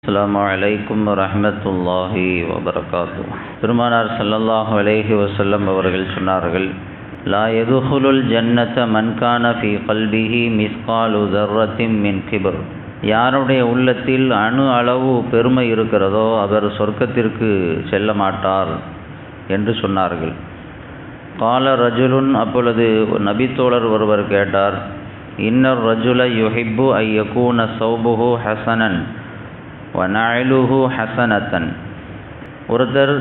அஸ்ஸலாமு அலைக்கும் வரஹ்மத்துல்லாஹி வபரகாத்துஹு. பெருமானார் ஸல்லல்லாஹு அலைஹி வஸல்லம் அவர்கள் சொன்னார்கள், லா யதுஹுலுல் ஜன்னத மன் கான ஃபீ கல்பிஹி மிஸ்காலு ஸர்ரத்தின் மின் கிப்ர். யாருடைய உள்ளத்தில் அணு அளவு பெருமை இருக்கிறதோ அவர் சொர்க்கத்திற்கு செல்ல மாட்டார் என்று சொன்னார்கள். கால ரஜுலுன், அப்பொழுது நபித்தோழர் ஒருவர் கேட்டார், இன்னர் ரஜுல யுஹிப்பு ஐ யகூன ஸௌபுஹு ஹஸனன் வனஅலுஹு ஹஸனத்தன். ஒருத்தர்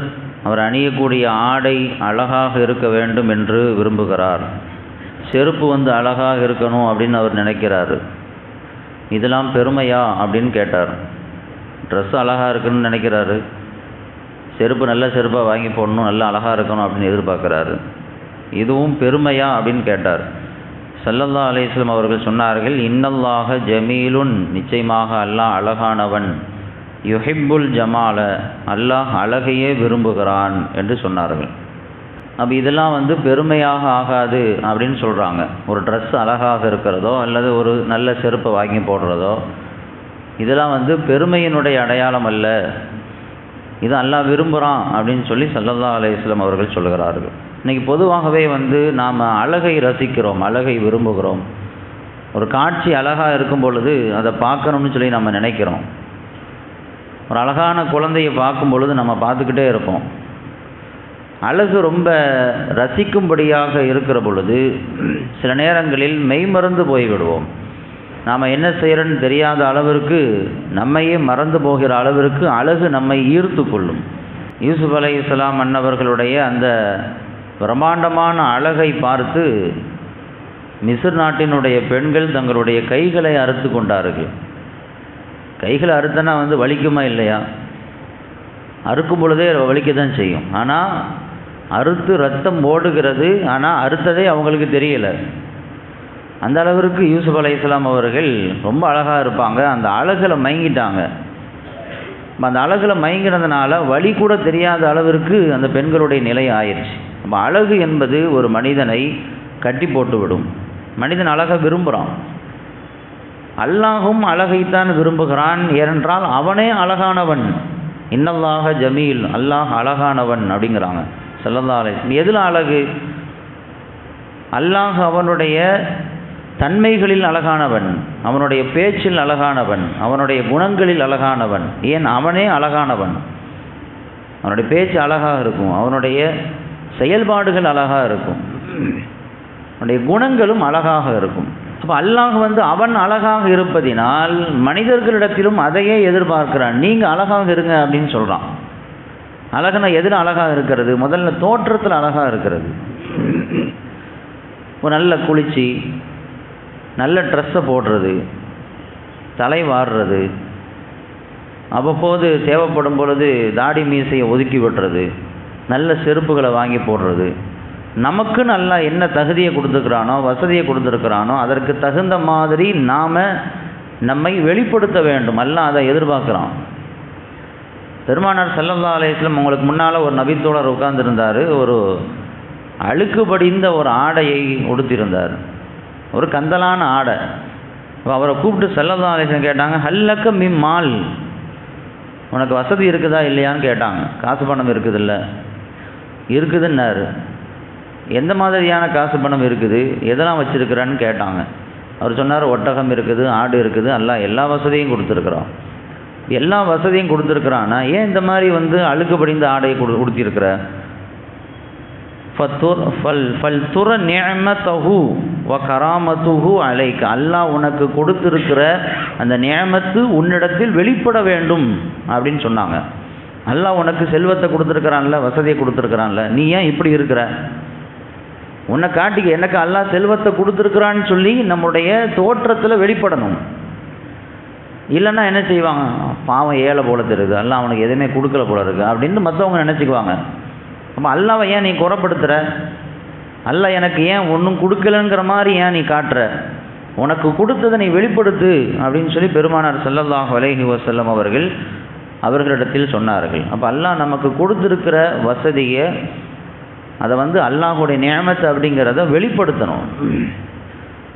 அவர் அணியக்கூடிய ஆடை அழகாக இருக்க வேண்டும் என்று விரும்புகிறார். செருப்பு அழகாக இருக்கணும் அப்படின்னு அவர் நினைக்கிறாரு. இதெல்லாம் பெருமையா அப்படின்னு கேட்டார். ட்ரெஸ் அழகாக இருக்கணும்னு நினைக்கிறாரு, செருப்பு நல்ல செருப்பாக வாங்கி போடணும், நல்லா அழகாக இருக்கணும் அப்படின்னு எதிர்பார்க்குறாரு. இதுவும் பெருமையா அப்படின்னு கேட்டார். ஸல்லல்லாஹு அலைஹி வஸல்லம் அவர்கள் சொன்னார்கள், இன்னல்லாஹ ஜமீலுன், நிச்சயமாக அல்லாஹ் அழகானவன், யுஹிப்புல் ஜமால, அல்லாஹ் அழகையே விரும்புகிறான் என்று சொன்னார்கள். அப்போ இதெல்லாம் பெருமையாக ஆகாது அப்படின்னு சொல்கிறாங்க. ஒரு ட்ரெஸ் அழகாக இருக்கிறதோ அல்லது ஒரு நல்ல செருப்பை வாங்கி போடுறதோ இதெல்லாம் பெருமையினுடைய அடையாளம் அல்ல, இது அல்லாஹ் விரும்புகிறான் அப்படின்னு சொல்லி ஸல்லல்லாஹு அலைஹி வஸல்லம் அவர்கள் சொல்கிறார்கள். இன்றைக்கி பொதுவாகவே நாம் அழகை ரசிக்கிறோம், அழகை விரும்புகிறோம். ஒரு காட்சி அழகாக இருக்கும் பொழுது அதை பார்க்கணும்னு சொல்லி நம்ம நினைக்கிறோம். ஒரு அழகான குழந்தையை பார்க்கும் பொழுது நம்ம பார்த்துக்கிட்டே இருப்போம். அழகு ரொம்ப ரசிக்கும்படியாக இருக்கிற பொழுது சில நேரங்களில் மெய்மறந்து போய்விடுவோம். நாம் என்ன செய்கிறோன்னு தெரியாத அளவிற்கு, நம்மையே மறந்து போகிற அளவிற்கு அழகு நம்மை ஈர்த்து கொள்ளும். யூசுப் அலைஹிஸ்ஸலாம் அன்னவர்களுடைய அந்த பிரம்மாண்டமான அழகை பார்த்து மிஸ்ர் நாட்டினுடைய பெண்கள் தங்களுடைய கைகளை அறுத்து கொண்டார்கள். கைகளை அறுத்தனா வலிக்குமா இல்லையா? அறுக்கும் பொழுதே வலிக்க தான் செய்யும். ஆனால் அறுத்து ரத்தம் ஓடுகிறது, ஆனால் அறுத்ததே அவங்களுக்கு தெரியலை. அந்த அளவிற்கு யூசுப் அலைஹிஸ்ஸலாம் அவர்கள் ரொம்ப அழகாக இருப்பாங்க. அந்த அழகில் மயங்கிட்டாங்க. அந்த அழகில் மயங்கினதுனால வலி கூட தெரியாத அளவிற்கு அந்த பெண்களுடைய நிலை ஆயிடுச்சு. அப்போ அழகு என்பது ஒரு மனிதனை கட்டி போட்டு விடும். மனிதன் அழகை விரும்புகிறான், அல்லாஹும் அழகைத்தான் விரும்புகிறான். ஏனென்றால் அவனே அழகானவன். இன்னல்லாஹ ஜமீல், அல்லாஹ் அழகானவன் அப்படிங்கிறாங்க ஸல்லல்லாஹு அலைஹி வஸல்லம். எதில் அழகு? அல்லாஹ் அவனுடைய தன்மைகளில் அழகானவன், அவனுடைய பேச்சில் அழகானவன், அவனுடைய குணங்களில் அழகானவன். ஏன், அவனே அழகானவன். அவனுடைய பேச்சு அழகாக இருக்கும், அவனுடைய செயல்பாடுகள் அழகாக இருக்கும், அவனுடைய குணங்களும் அழகாக இருக்கும். அப்போ அல்லாஹ் அவன் அழகாக இருப்பதினால் மனிதர்களிடத்திலும் அதையே எதிர்பார்க்கிறான். நீங்கள் அழகாக இருங்க அப்படின்னு சொல்கிறான். அழகுனா எதில் அழகாக இருக்கிறது? முதல்ல தோற்றத்தில் அழகாக இருக்கிறது. ஒரு நல்ல குளிச்சு நல்ல ட்ரெஸ்ஸை போடுறது, தலை வாடுறது, அவ்வப்போது தேவைப்படும் பொழுது தாடி மீசையை ஒதுக்கி விட்டுறது, நல்ல செருப்புகளை வாங்கி போடுறது. நமக்கு நல்லா என்ன தகுதியை கொடுத்துருக்குறானோ, வசதியை கொடுத்துருக்குறானோ அதற்கு தகுந்த மாதிரி நாம் நம்மை வெளிப்படுத்த வேண்டும். அல்லாஹ் அதை எதிர்பார்க்குறான். பெருமானார் ஸல்லல்லாஹு அலைஹி வஸல்லம் உங்களுக்கு முன்னால் ஒரு நபித்தோழர் உட்கார்ந்துருந்தார். ஒரு அழுக்கு படிந்த ஒரு ஆடையை உடுத்திருந்தார், ஒரு கந்தலான ஆடை. அவரை கூப்பிட்டு ஸல்லல்லாஹு அலைஹி வஸல்லம் கேட்டாங்க, ஹல்லக்க மிம் மால், உனக்கு வசதி இருக்குதா இல்லையான்னு கேட்டாங்க. காசு பணம் இருக்குதில்ல? இருக்குதுன்னாரு. எந்த மாதிரியான காசு பணம் இருக்குது, எதெல்லாம் வச்சுருக்கிறான்னு கேட்டாங்க. அவர் சொன்னார், ஒட்டகம் இருக்குது, ஆடு இருக்குது, எல்லா வசதியும் கொடுத்துருக்குறான். எல்லா வசதியும் கொடுத்துருக்குறான்னா ஏன் இந்த மாதிரி அழுக்கு படிந்த ஆடையை உடுத்திருக்கிற? ஃபல்துர நிஅமதஹு வ கராமத்துஹு அலைக, அல்லாஹ் உனக்கு கொடுத்திருக்கிற அந்த நிஅமத்து உன்னிடத்தில் வெளிப்பட வேண்டும் அப்படின்னு சொன்னாங்க. அல்லாஹ் உனக்கு செல்வத்தை கொடுத்துருக்கிறான்ல, வசதியை கொடுத்துருக்கிறான்ல, நீ ஏன் இப்படி இருக்கிற? உன்னை காட்டிக்க, எனக்கு அல்லாஹ் செல்வத்தை கொடுத்துருக்குறான்னு சொல்லி நம்முடைய தோற்றத்தில் வெளிப்படணும். இல்லைன்னா என்ன செய்வாங்க? பாவம் ஏழை போல தெரியுது, அல்லாஹ் அவனுக்கு எதுவுமே கொடுக்கல போல இருக்கு அப்படின்னு மற்றவங்க நினச்சிக்குவாங்க. அப்போ அல்லாவை ஏன் நீ குறைப்படுத்துகிற? அல்லாஹ் எனக்கு ஏன் ஒன்றும் கொடுக்கலங்கிற மாதிரி ஏன் நீ காட்டுற? உனக்கு கொடுத்ததை நீ வெளிப்படுத்து அப்படின்னு சொல்லி பெருமானார் ஸல்லல்லாஹு அலைஹி வஸல்லம் அவர்களிடத்தில் சொன்னார்கள். அப்போ அல்லாஹ் நமக்கு கொடுத்துருக்கிற வசதியை அதை அல்லாஹுடைய நிஅமத் அப்படிங்கிறத வெளிப்படுத்தணும்.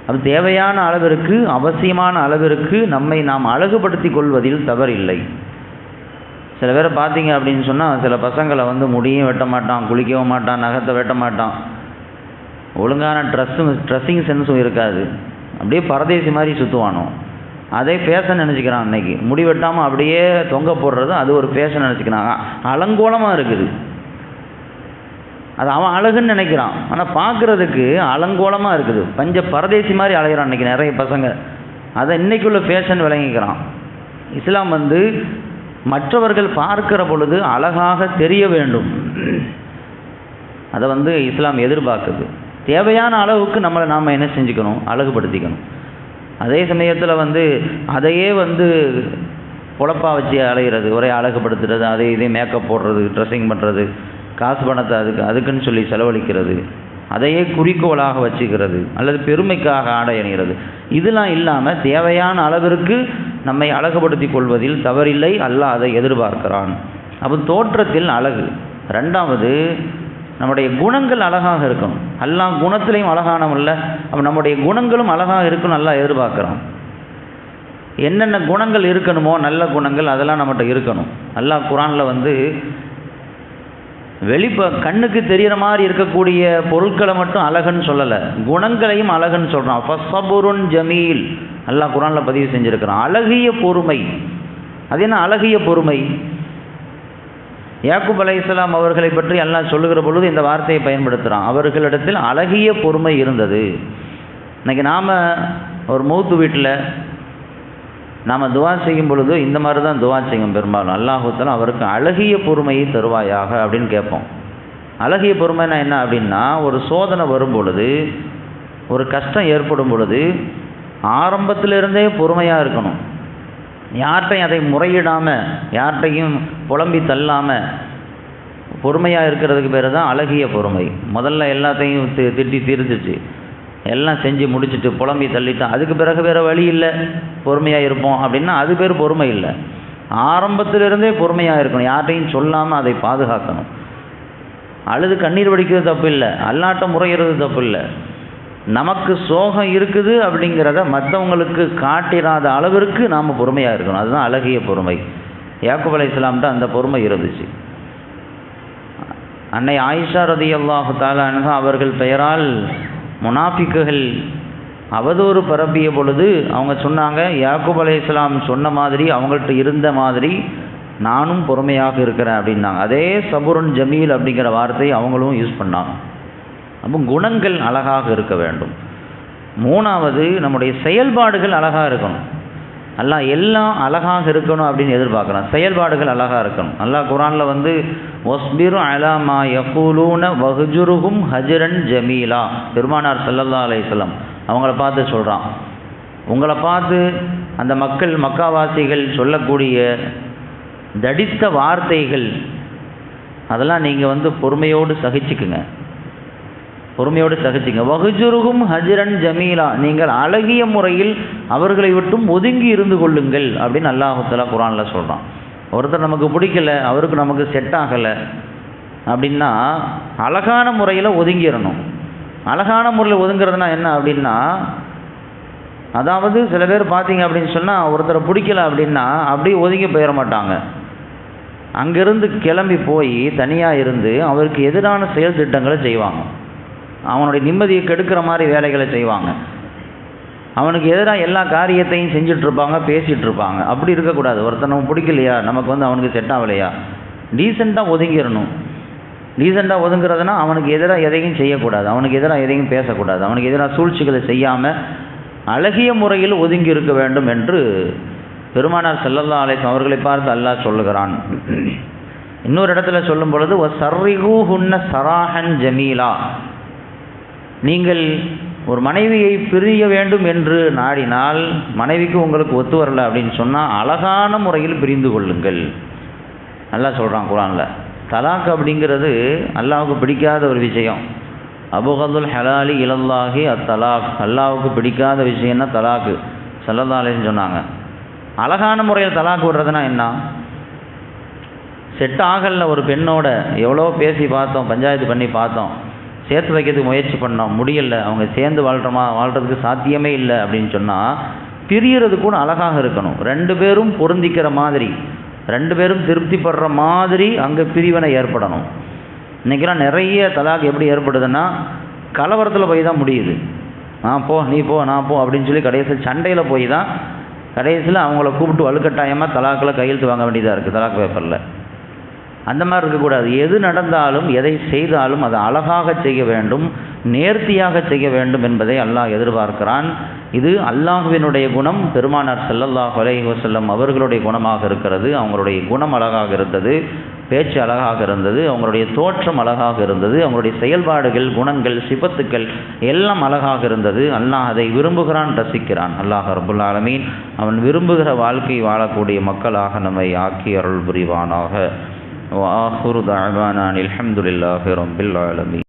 அது தேவையான அளவிற்கு, அவசியமான அளவிற்கு நம்மை நாம் அழகுபடுத்தி கொள்வதில் தவறில்லை. சில பேரை பார்த்தீங்க அப்படின்னு சொன்னால், சில பசங்களை வந்து முடியும் வெட்ட மாட்டான், குளிக்கவும் மாட்டான், நகத்தை வெட்ட மாட்டான், ஒழுங்கான ட்ரெஸ்ஸிங் சென்ஸும் இருக்காது, அப்படியே பரதேசி மாதிரி சுற்றுவானோ. அதே ஃபேஷன் நினச்சிக்கிறான். அன்னைக்கு முடி வெட்டாமல் அப்படியே தொங்க போடுறது அது ஒரு ஃபேஷன் நினச்சிக்கிறான். அலங்கோலமாக இருக்குது. அது அவன் அழகுன்னு நினைக்கிறான். ஆனால் பார்க்குறதுக்கு அலங்கோலமாக இருக்குது. பஞ்ச பரதேசி மாதிரி அலைகிறான் இன்றைக்கி நிறைய பசங்க. அதை இன்றைக்குள்ள ஃபேஷன் விளங்கிக்கிறான். இஸ்லாம் வந்து மற்றவர்கள் பார்க்கிற பொழுது அழகாக தெரிய வேண்டும், அதை வந்து இஸ்லாம் எதிர்பார்க்குது. தேவையான அளவுக்கு நம்மளை நாம் என்ன செஞ்சுக்கணும், அழகுபடுத்திக்கணும். அதே சமயத்தில் வந்து அதையே வந்து பொழப்பாக வச்சு அலைகிறது, ஒரே அழகுபடுத்துறது, அதே இதே மேக்கப் போடுறது, ட்ரெஸ்ஸிங் பண்ணுறது, காசு பணத்தை அதுக்குன்னு சொல்லி செலவழிக்கிறது, அதையே குறிக்கோளாக வச்சுக்கிறது, அல்லது பெருமைக்காக ஆடை அணிகிறது. இதெல்லாம் இல்லாமல் தேவையான அளவிற்கு நம்மை அழகுபடுத்தி கொள்வதில் தவறில்லை. அல்லாஹ் அதை எதிர்பார்க்கிறான். அப்போ தோற்றத்தில் அழகு. ரெண்டாவது, நம்முடைய குணங்கள் அழகாக இருக்கணும். அல்லாஹ் குணத்திலையும் அழகானவல்ல, அப்போ நம்முடைய குணங்களும் அழகாக இருக்கணும். அல்லாஹ் எதிர்பார்க்குறான். என்னென்ன குணங்கள் இருக்கணுமோ, நல்ல குணங்கள், அதெல்லாம் நம்மகிட்ட இருக்கணும். அல்லாஹ் குர்ஆனில் வந்து கண்ணுக்கு தெரிகிற மாதிரி இருக்கக்கூடிய பொருட்களை மட்டும் அழகுன்னு சொல்லலை, குணங்களையும் அழகுன்னு சொல்கிறான். ஃபஸ்ஸபுருன் ஜமீல் அல்லாஹ் குர்ஆனில் பதிவு செஞ்சுருக்கிறான். அழகிய பொறுமை. அது என்ன அழகிய பொறுமை? யாக்கூப் அலைஹிஸ்ஸலாம் அவர்களை பற்றி அல்லாஹ் சொல்லுகிற பொழுது இந்த வார்த்தையை பயன்படுத்துகிறான். அவர்களிடத்தில் அழகிய பொறுமை இருந்தது. இன்றைக்கி நாம் ஒரு மௌத்து வீட்டில் நாம் துவா செய்யும் பொழுது இந்த மாதிரி தான் துவா செய்யும் பெரும்பாலும். அல்லாஹு தஆலா அவருக்கு அழகிய பொறுமையை தருவாயாக அப்படின்னு கேட்போம். அழகிய பொறுமைனா என்ன அப்படின்னா, ஒரு சோதனை வரும் பொழுது, ஒரு கஷ்டம் ஏற்படும் பொழுது ஆரம்பத்திலிருந்தே பொறுமையாக இருக்கணும். யார்கிட்டையும் அதை முறையிடாமல், யார்கிட்டையும் புலம்பி தள்ளாமல் பொறுமையாக இருக்கிறதுக்கு பேர் தான் அழகிய பொறுமை. முதல்ல எல்லாத்தையும் திட்டி தீர்த்துச்சு, எல்லாம் செஞ்சு முடிச்சுட்டு புலம்பி தள்ளிட்டோம், அதுக்கு பிறகு வேறு வழி இல்லை, பொறுமையாக இருப்போம் அப்படின்னா அது பேர் பொறுமை இல்லை. ஆரம்பத்திலிருந்தே பொறுமையாக இருக்கணும். யார்கிட்டையும் சொல்லாமல் அதை பாதுகாக்கணும். அழுது கண்ணீர் வடிக்கிறது தப்பு இல்லை, அல்லாட்ட முறையிறது தப்பு இல்லை. நமக்கு சோகம் இருக்குது அப்படிங்கிறத மற்றவங்களுக்கு காட்டிடாத அளவிற்கு நாம் பொறுமையாக இருக்கணும். அதுதான் அழகிய பொறுமை. யாக்கூப் அலைஹிஸ்ஸலாம்கிட்ட அந்த பொறுமை இருந்துச்சு. அன்னை ஆயிஷா ரலியல்லாஹு தஆலா அன்ஹா அவர்கள் பெயரால் முனாஃபிக்குகள் அவதூறு பரப்பிய பொழுது அவங்க சொன்னாங்க, யாக்கூப் அலைஹிஸ்ஸலாம் சொன்ன மாதிரி, அவங்கள்ட்ட இருந்த மாதிரி நானும் பொறுமையாக இருக்கிறேன் அப்படின்னாங்க. அதே சபுருன் ஜமீல் அப்படிங்கிற வார்த்தையை அவங்களும் யூஸ் பண்ணாங்க. அப்போ குணங்கள் அழகாக இருக்க வேண்டும். மூணாவது, நம்முடைய செயல்பாடுகள் அழகாக இருக்கணும். அல்லாஹ் எல்லாம் அழகாக இருக்கணும் அப்படின்னு எதிர்பார்க்குறான். செயல்பாடுகள் அழகாக இருக்கணும். அல்லாஹ் குர்ஆனில் வந்து வஸ்பிரு அலா மா யகூலூன வஹ்ஜுருஹும் ஹஜ்ரன் ஜமீலா, பெருமானார் ஸல்லல்லாஹு அலைஹி வஸல்லம் அவங்கள பார்த்து சொல்கிறான். உங்களை பார்த்து அந்த மக்காவாசிகள் சொல்லக்கூடிய தடித்த வார்த்தைகள் அதெல்லாம் நீங்கள் வந்து பொறுமையோடு சகிச்சுக்குங்க, பொறுமையோடு சகிச்சுங்க. வஹ்ஜுருஹும் ஹஜ்ரன் ஜமீலா, நீங்கள் அழகிய முறையில் அவர்களை விட்டும் ஒதுங்கி இருந்து கொள்ளுங்கள் அப்படின்னு அல்லாஹ் தஆலா குர்ஆனில் சொல்கிறான். ஒருத்தர் நமக்கு பிடிக்கல, அவருக்கு நமக்கு செட் ஆகலை அப்படின்னா அழகான முறையில் ஒதுங்கிடணும். அழகான முறையில் ஒதுங்கிறதுனா என்ன அப்படின்னா, அதாவது சில பேர் பார்த்தீங்க அப்படின்னு சொன்னால், ஒருத்தரை பிடிக்கல அப்படின்னா அப்படியே ஒதுங்கி போயிட மாட்டாங்க. அங்கேருந்து கிளம்பி போய் தனியாக இருந்து அவருக்கு எதிரான செயல் திட்டங்களை செய்வாங்க. அவனுடைய நிம்மதியை கெடுக்கிற மாதிரி வேலைகளை செய்வாங்க. அவனுக்கு எதிராக எல்லா காரியத்தையும் செஞ்சிட்ருப்பாங்க, பேசிகிட்ருப்பாங்க. அப்படி இருக்கக்கூடாது. ஒருத்தர் நம்ம பிடிக்கலையா, நமக்கு வந்து அவனுக்கு செட் ஆகலையா, டீசெண்டாக ஒதுங்கிடணும். டீசெண்டாக ஒதுங்கிறதுனா அவனுக்கு எதிராக எதையும் செய்யக்கூடாது, அவனுக்கு எதிராக எதையும் பேசக்கூடாது, அவனுக்கு எதிராக சூழ்ச்சிகளை செய்யாமல் அழகிய முறையில் ஒதுங்கி இருக்க வேண்டும் என்று பெருமானார் ஸல்லல்லாஹு அலைஹி வஸல்லம் அவர்களை பார்த்து அல்லாஹ் சொல்லுகிறான். இன்னொரு இடத்துல சொல்லும் பொழுது வஸர்ரிஹூஹுன்ன ஸராஹன் ஜமீலா, நீங்கள் ஒரு மனைவியை பிரிய வேண்டும் என்று நாடினால், மனைவிக்கு உங்களுக்கு ஒத்து வரல அப்படின்னு சொன்னால் அழகான முறையில் பிரிந்து கொள்ளுங்கள் அல்லாஹ் சொல்கிறான் குர்ஆனில். தலாக் அப்படிங்கிறது அல்லாஹ்வுக்கு பிடிக்காத ஒரு விஷயம். அபுகதுல் ஹலாலி இலல்லாஹி அத்தலாக், அல்லாஹ்வுக்கு பிடிக்காத விஷயம்னா தலாக்கு. ஸல்லல்லாஹு அலைஹி வஸல்லம் சொன்னாங்க. அழகான முறையில் தலாக் விடுறதுனா என்ன? செட் ஆகல ஒரு பெண்ணோட எவ்வளோ பேசி பார்த்தோம், பஞ்சாயத்து பண்ணி பார்த்தோம், சேர்த்து வைக்கிறதுக்கு முயற்சி பண்ணோம், முடியலை, அவங்க சேர்ந்து வாழ்கிறதுக்கு சாத்தியமே இல்லை அப்படின்னு சொன்னால் பிரியறது கூட அழகாக இருக்கணும். ரெண்டு பேரும் பொருந்திக்கிற மாதிரி, ரெண்டு பேரும் திருப்திப்படுற மாதிரி அங்கே பிரிவினை ஏற்படணும். இன்றைக்கெல்லாம் நிறைய தலாக் எப்படி ஏற்படுதுன்னா கலவரத்தில் போய் தான் முடியுது. நான் போ நீ போ நான் போ அப்படின்னு சொல்லி கடைசியில் சண்டையில் போய் தான் கடைசியில் அவங்கள கூப்பிட்டு வலுக்கட்டாயமாக தலாக்கில் கையெழுத்து வாங்க வேண்டியதாக இருக்குது தலாக் பேப்பரில். அந்த மாதிரி இருக்கக்கூடாது. எது நடந்தாலும் எதை செய்தாலும் அதை அழகாக செய்ய வேண்டும், நேர்த்தியாக செய்ய வேண்டும் என்பதை அல்லாஹ் எதிர்பார்க்கிறான். இது அல்லாஹ்வினுடைய குணம், பெருமானார் ஸல்லல்லாஹு அலைஹி வஸல்லம் அவர்களுடைய குணமாக இருக்கிறது. அவங்களுடைய குணம் அழகாக இருந்தது, பேச்சு அழகாக இருந்தது, அவங்களுடைய தோற்றம் அழகாக இருந்தது, அவங்களுடைய செயல்பாடுகள், குணங்கள், சிபத்துக்கள் எல்லாம் அழகாக இருந்தது. அல்லாஹ் அதை விரும்புகிறான், ரசிக்கிறான். அல்லாஹ் ரப்புல் ஆலமீன் அவன் விரும்புகிற வாழ்க்கை வாழக்கூடிய மக்களாக நம்மை ஆக்கி அருள் புரிவானாக. وآخر دعوانا الحمد لله رب العالمين.